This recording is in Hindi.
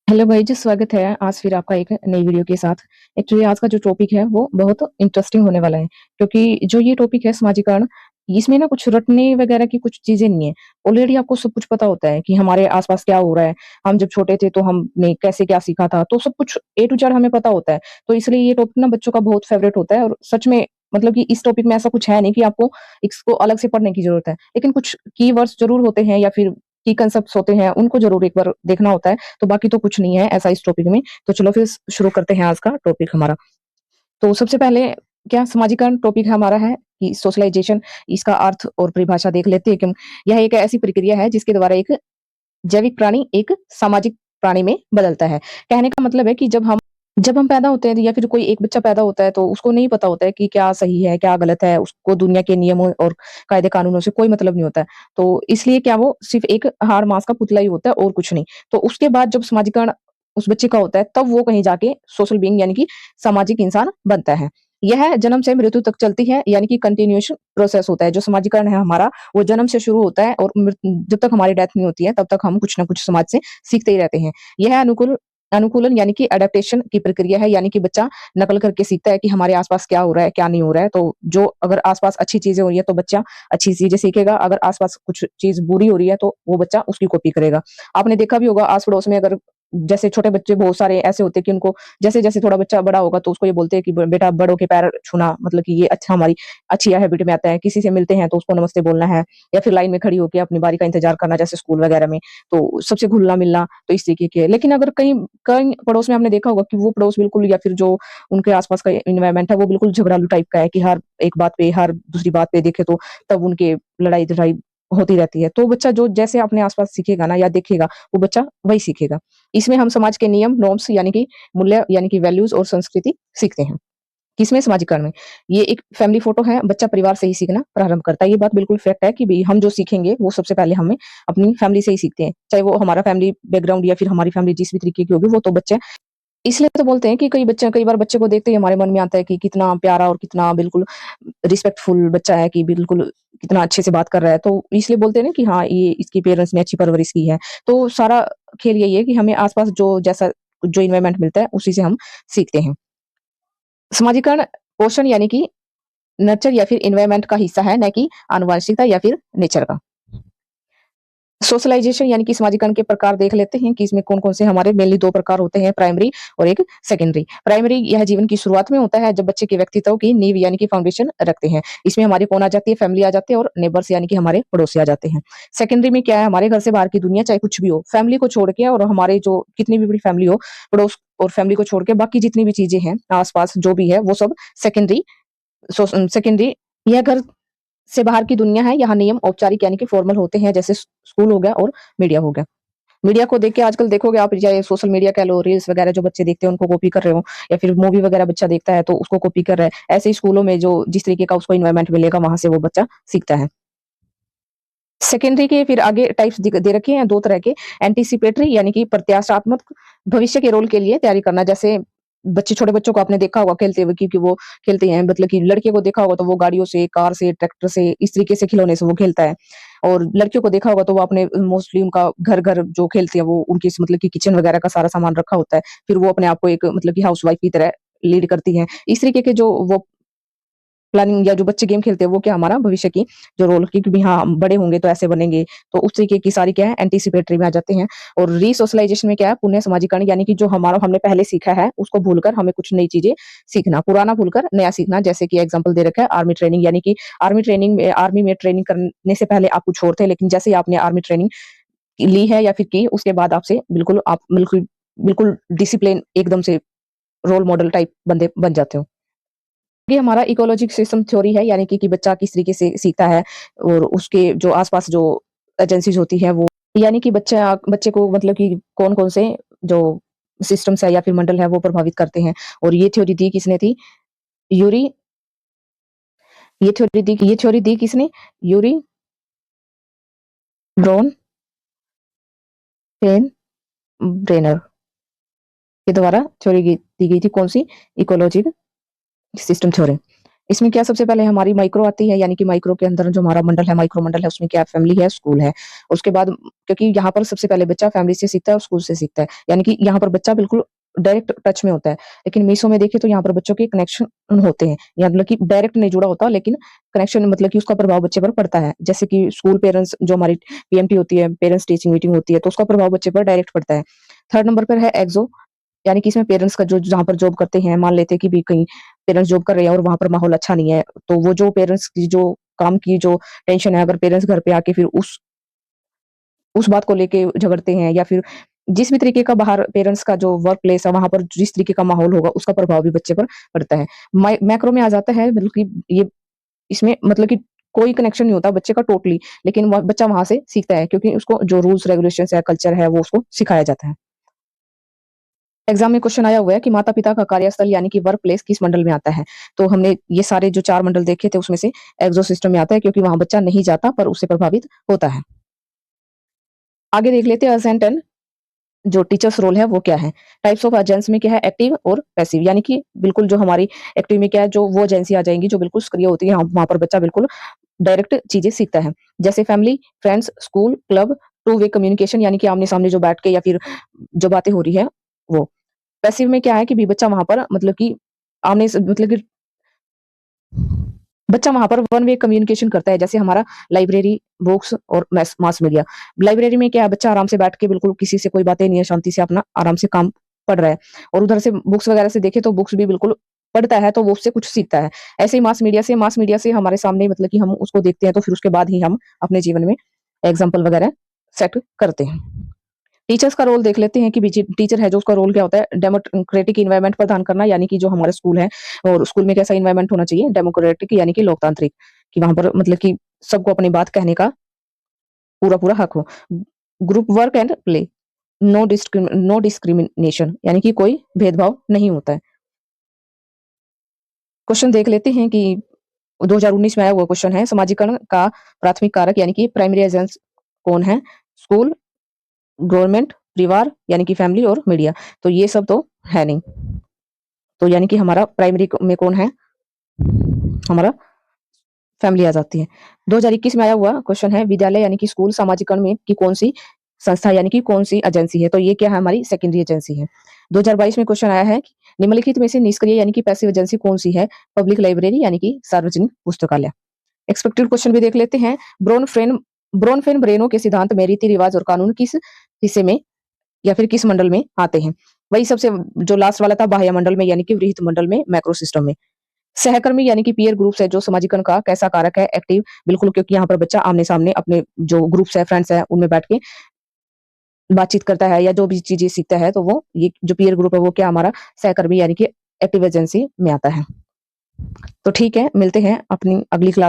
हेलो भाई जी, स्वागत है आज फिर आपका एक नई वीडियो के साथ। एक्चुअली आज का जो टॉपिक है वो बहुत इंटरेस्टिंग होने वाला है, क्योंकि जो ये टॉपिक है समाजीकरण, इसमें ना कुछ रटने वगैरह की कुछ चीजें नहीं है। ऑलरेडी आपको सब कुछ पता होता है कि हमारे आसपास क्या हो रहा है। हम जब छोटे थे तो हमने कैसे क्या सीखा था, तो सब कुछ ए टू जेड हमें पता होता है। तो इसलिए ये टॉपिक ना बच्चों का बहुत फेवरेट होता है, और सच में मतलब कि इस टॉपिक में ऐसा कुछ है नहीं कि आपको इसको अलग से पढ़ने की जरूरत है, लेकिन कुछ कीवर्ड्स जरूर होते हैं या फिर की कंसेप्ट होते हैं, उनको जरूर एक बार देखना होता है। तो बाकी तो कुछ नहीं है ऐसा इस टॉपिक में। तो चलो फिर शुरू करते हैं आज का टॉपिक हमारा। तो सबसे पहले क्या समाजीकरण टॉपिक हमारा है कि सोशलाइजेशन। इसका अर्थ और परिभाषा देख लेते हैं कि यह एक ऐसी प्रक्रिया है जिसके द्वारा एक जैविक प्राणी एक सामाजिक प्राणी में बदलता है। कहने का मतलब है कि जब हम पैदा होते हैं या फिर कोई एक बच्चा पैदा होता है, तो उसको नहीं पता होता है कि क्या सही है, क्या गलत है। उसको दुनिया के नियमों और कायदे कानूनों से कोई मतलब नहीं होता है। तो इसलिए क्या वो सिर्फ एक हाड़ मांस का पुतला ही होता है और कुछ नहीं। तो उसके बाद जब समाजीकरण उस बच्चे का होता है, तब वो कहीं जाके सोशल बीइंग यानी कि सामाजिक इंसान बनता है। यह जन्म से मृत्यु तक चलती है, यानी कि कंटिन्यूएशन प्रोसेस होता है। जो समाजीकरण है हमारा, वो जन्म से शुरू होता है और जब तक हमारी डेथ नहीं होती है, तब तक हम कुछ ना कुछ समाज से सीखते ही रहते हैं। यह अनुकूलन यानी कि एडेप्टेशन की प्रक्रिया है, यानी कि बच्चा नकल करके सीखता है कि हमारे आसपास क्या हो रहा है, क्या नहीं हो रहा है। तो जो अगर आसपास अच्छी चीजें हो रही है, तो बच्चा अच्छी चीजें सीखेगा। अगर आसपास कुछ चीज बुरी हो रही है, तो वो बच्चा उसकी कॉपी करेगा। आपने देखा भी होगा आस पड़ोस में, अगर जैसे छोटे बच्चे बहुत सारे ऐसे होते हैं कि उनको जैसे जैसे थोड़ा बच्चा बड़ा होगा, तो उसको ये बोलते हैं कि बेटा बड़ों के पैर छूना, मतलब कि ये अच्छा हमारी अच्छी हैबिट में आता है। किसी से मिलते हैं तो उसको नमस्ते बोलना है, या फिर लाइन में खड़ी होकर अपनी बारी का इंतजार करना, जैसे स्कूल वगैरह में। तो सबसे घुलना मिलना, तो इस तरीके के। लेकिन अगर कहीं कहीं पड़ोस में आपने देखा होगा कि वो पड़ोस बिल्कुल, या फिर जो उनके आसपास का एनवायरनमेंट है, वो बिल्कुल झगड़ालू टाइप का है कि हर एक बात पे, हर दूसरी बात पे देखे तो तब उनके लड़ाई झड़ाई होती रहती है। तो बच्चा जो जैसे अपने आसपास सीखेगा ना या देखेगा, वो बच्चा वही सीखेगा। इसमें हम समाज के नियम नॉर्म्स यानी कि मूल्य यानी कि वैल्यूज और संस्कृति सीखते हैं। किसमें? समाजीकरण में। ये एक फैमिली फोटो है, बच्चा परिवार से ही सीखना प्रारंभ करता है। ये बात बिल्कुल फैक्ट है कि भई हम जो सीखेंगे वो सबसे पहले हमें अपनी फैमिली से ही सीखते हैं। चाहे वो हमारा फैमिली बैकग्राउंड या फिर हमारी फैमिली जिस भी तरीके की होगी, वो तो बच्चे इसलिए तो बोलते हैं कि कई बार बच्चे को देखते ही हमारे मन में आता है कि कितना प्यारा और कितना बिल्कुल रिस्पेक्टफुल बच्चा है, कि बिल्कुल कितना अच्छे से बात कर रहा है। तो इसलिए बोलते हैं ना कि हाँ, ये इसकी पेरेंट्स ने अच्छी परवरिश की है। तो सारा खेल यही है कि हमें आस-पास जो एनवायरनमेंट मिलता है, उसी से हम सीखते हैं। समाजीकरण पोषण यानी कि नर्चर या फिर एनवायरनमेंट का हिस्सा है, न कि आनुवंशिकता या फिर नेचर का। सोशलाइजेशन यानी कि समाजीकरण के प्रकार देख लेते हैं कि इसमें कौन-कौन से हमारे मेनली 2 प्रकार होते हैं, प्राइमरी और एक सेकेंडरी। प्राइमरी यह जीवन की शुरुआत में होता है, जब बच्चे के व्यक्तित्व की नींव यानी कि फाउंडेशन रखते हैं। इसमें हमारी कौन आ जाती है? फैमिली आ जाती है और नेबर्स यानी कि हमारे पड़ोसी आ जाते हैं। सेकेंडरी में क्या है? हमारे घर से बाहर की दुनिया, चाहे कुछ भी हो, फैमिली को छोड़ के, और हमारे जो कितनी भी बड़ी फैमिली हो, पड़ोस और फैमिली को छोड़ के बाकी जितनी भी चीज़ें हैं, आस-पास जो भी है, वो सब सेकेंडरी सेकेंडरी यह घर से बाहर की दुनिया है। यहाँ नियम औपचारिक यानी कि फॉर्मल होते हैं, जैसे स्कूल हो गया और मीडिया हो गया। मीडिया को देख के आजकल देखोगे आप, चाहे सोशल मीडिया कह लो, रील्स वगैरह जो बच्चे देखते हैं उनको कॉपी कर रहे हो, या फिर मूवी वगैरह बच्चा देखता है तो उसको कॉपी कर रहा है। ऐसे ही स्कूलों में जो जिस तरीके का उसको एनवायरनमेंट मिलेगा, वहाँ से वो बच्चा सीखता है। सेकेंडरी के फिर आगे टाइप्स दे रखे हैं 2 तरह के। एंटीसिपेटरी यानी कि प्रत्याशात्मक, भविष्य के रोल के लिए तैयारी करना। जैसे छोटे बच्चों को आपने देखा होगा खेलते हुए, क्योंकि वो खेलते हैं, मतलब कि लड़के को देखा होगा तो वो गाड़ियों से, कार से, ट्रैक्टर से, इस तरीके से खिलौने से वो खेलता है। और लड़कियों को देखा होगा तो वो अपने मोस्टली उनका घर-घर जो खेलते हैं, वो उनकी मतलब कि किचन वगैरह का सारा सामान रखा होता है। फिर वो अपने आप को एक मतलब कि हाउसवाइफ की तरह लीड करती हैं। इस तरीके के जो वो प्लानिंग, या जो बच्चे गेम खेलते हैं, वो क्या हमारा भविष्य की जो रोल की, कि भी हाँ, हम बड़े होंगे तो ऐसे बनेंगे। तो उस तरीके की सारी क्या है, एंटीसिपेटरी में आ जाते हैं। और रीसोशलाइजेशन में क्या है, पुनः समाजीकरण, यानी कि जो हमारा हमने पहले सीखा है उसको भूलकर हमें कुछ नई चीजें सीखना, पुराना भूलकर नया सीखना। जैसे कि एग्जाम्पल दे रखा है आर्मी ट्रेनिंग, यानी कि आर्मी में ट्रेनिंग करने से पहले आप कुछ और थे, लेकिन जैसे ही आपने आर्मी ट्रेनिंग ली है या फिर की, उसके बाद आपसे बिल्कुल बिल्कुल डिसिप्लिन एकदम से रोल मॉडल टाइप बंदे बन जाते हो। ये हमारा इकोलॉजिक सिस्टम थ्योरी है, यानी कि बच्चा किस तरीके से सीखता है, और उसके जो आस-पास जो एजेंसीज़ होती हैं वो, यानी कि बच्चे को मतलब कि कौन-कौन से जो सिस्टम्स है या फिर मंडल है वो प्रभावित करते हैं। और ये थ्योरी दी किसने थी? यूरी ये थ्योरी दी किसने? यूरी ब्रॉन फेन ब्रेनर के द्वारा थ्योरी दी गई थी। कौन-सी? Ecologic system theory. इसमें क्या सबसे पहले हमारी माइक्रो आती है, यानी कि माइक्रो के अंदर जो हमारा मंडल है, माइक्रो मंडल है, उसमें क्या फैमिली है, स्कूल है। उसके बाद क्योंकि यहाँ पर सबसे पहले बच्चा फैमिली से सीखता है और स्कूल से सीखता है, यानी कि यहाँ पर बच्चा बिल्कुल डायरेक्ट टच में होता है। लेकिन मीसो में देखें तो यहाँ पर बच्चों के कनेक्शन होते हैं, या मतलब कि डायरेक्ट नहीं जुड़ा होता, लेकिन कनेक्शन मतलब कि उसका प्रभाव बच्चे पर पड़ता है। जैसे कि स्कूल पेरेंट्स जो हमारी पीएमटी होती है, पेरेंट्स टीचिंग मीटिंग होती है, तो उसका प्रभाव बच्चे पर डायरेक्ट पड़ता है। थर्ड नंबर पर है एक्सो, यानी कि इसमें पेरेंट्स का जो जहाँ पर जॉब करते हैं, मान लेते हैं कि भी कहीं पेरेंट्स जॉब कर रहे हैं और वहाँ पर माहौल अच्छा नहीं है, तो वो जो पेरेंट्स की जो काम की जो टेंशन है, अगर पेरेंट्स घर पे आके फिर उस बात को लेके झगड़ते हैं, या फिर जिस भी तरीके का बाहर पेरेंट्स का जो वर्क प्लेस है, वहाँ पर जिस तरीके का माहौल होगा, उसका प्रभाव भी बच्चे पर पड़ता है। मैक्रो में आ जाता है, मतलब कि ये इसमें मतलब कि कोई कनेक्शन नहीं होता बच्चे का टोटली, लेकिन बच्चा वहाँ से सीखता है, क्योंकि उसको जो रूल्स रेगुलेशंस है, कल्चर है, वो उसको सिखाया जाता है। एग्जाम में क्वेश्चन आया हुआ है कि माता-पिता का कार्यस्थल यानी कि वर्क प्लेस किस मंडल में आता है? तो हमने ये सारे जो 4 मंडल देखे थे, उसमें से एक्सो सिस्टम में आता है, क्योंकि वहाँ बच्चा नहीं जाता पर उससे प्रभावित होता है। आगे देख लेते हैं असेंट एंड जो टीचर्स रोल है वो क्या है? टाइप्स ऑफ एजेंट्स में क्या है, एक्टिव और पैसिव, यानी कि बिल्कुल जो हमारी एक्टिव में क्या है, जो वो एजेंसी आ जाएँगी जो बिल्कुल सक्रिय होती है, वहाँ पर बच्चा बिल्कुल डायरेक्ट चीज़ें सीखता है। जैसे family, friends, school, club, two way communication, यानी कि आमने-सामने जो बैठ के या फिर जो बातें हो रही है वो। पैसिव में क्या है कि भी बच्चा वहाँ पर मतलब कि आमने से मतलब कि बच्चा वहाँ पर वन वे कम्युनिकेशन करता है, जैसे हमारा लाइब्रेरी, बुक्स और मैस मास मीडिया। लाइब्रेरी में क्या है, बच्चा आराम से बैठ के बिल्कुल किसी से कोई बातें नहीं है, शांति से अपना आराम से काम पढ़ रहा है, और उधर से बुक्स वगैरह से देखें तो बुक्स भी बिल्कुल पढ़ता है, तो वो उससे कुछ सीखता है। ऐसे ही मास मीडिया से हमारे सामने मतलब कि हम उसको देखते हैं, तो फिर उसके बाद ही हम अपने जीवन में एग्ज़ाम्पल वगैरह सेट करते हैं। टीचर्स का रोल देख लेते हैं कि टीचर है जो उसका रोल क्या होता है, डेमोक्रेटिक एनवायरनमेंट प्रदान करना, यानी कि जो हमारा स्कूल है और स्कूल में कैसा एनवायरनमेंट होना चाहिए, डेमोक्रेटिक यानी कि लोकतांत्रिक, कि वहाँ पर मतलब कि सबको अपनी बात कहने का पूरा-पूरा हक हो। Group work and play, no discrimination, यानी कि कोई भेदभाव नहीं होता है। क्वेश्चन देख लेते हैं कि 2019 में आया हुआ क्वेश्चन है, समाजीकरण का प्राथमिक कारक यानी कि प्राइमरी एजेंट्स कौन है? स्कूल, गवर्नमेंट, परिवार यानी कि फैमिली और मीडिया। तो ये सब तो है नहीं। तो यानी कि हमारा प्राइमरी में कौन है? हमारा फैमिली आ जाती है। 2021 में आया हुआ क्वेश्चन है, विद्यालय यानी कि स्कूल सामाजिकरण में की कौन-सी संस्था यानी कि कौन-सी एजेंसी है? तो ये क्या है, हमारी सेकेंडरी एजेंसी है। 2022 में क्वेश्चन आया है कि निम्नलिखित में से निष्क्रिय यानी कि पैसिव एजेंसी कौन-सी है? पब्लिक लाइब्रेरी यानी कि सार्वजनिक पुस्तकालय। एक्सपेक्टेड क्वेश्चन भी देख लेते हैं। ब्रोनफेन-ब्रेनो के सिद्धांत में रीति-रिवाज और कानून किस हिस्से में या फिर किस मंडल में आते हैं? वही सबसे जो लास्ट वाला था, बाह्य मंडल में यानी कि वृहत मंडल में, मैक्रो सिस्टम में। सहकर्मी यानी कि पीयर ग्रुप्स है जो समाजीकरण का कैसा कारक है? एक्टिव, बिल्कुल, क्योंकि यहाँ पर बच्चा आमने-सामने अपने जो ग्रुप्स है, फ्रेंड्स है, उनमें बैठ के बातचीत करता है या जो भी चीज़ें सीखता है, तो वो ये जो पीयर ग्रुप है वो क्या हमारा सहकर्मी यानी कि एक्टिव एजेंसी में आता है। तो ठीक है, मिलते हैं अपनी अगली क्लास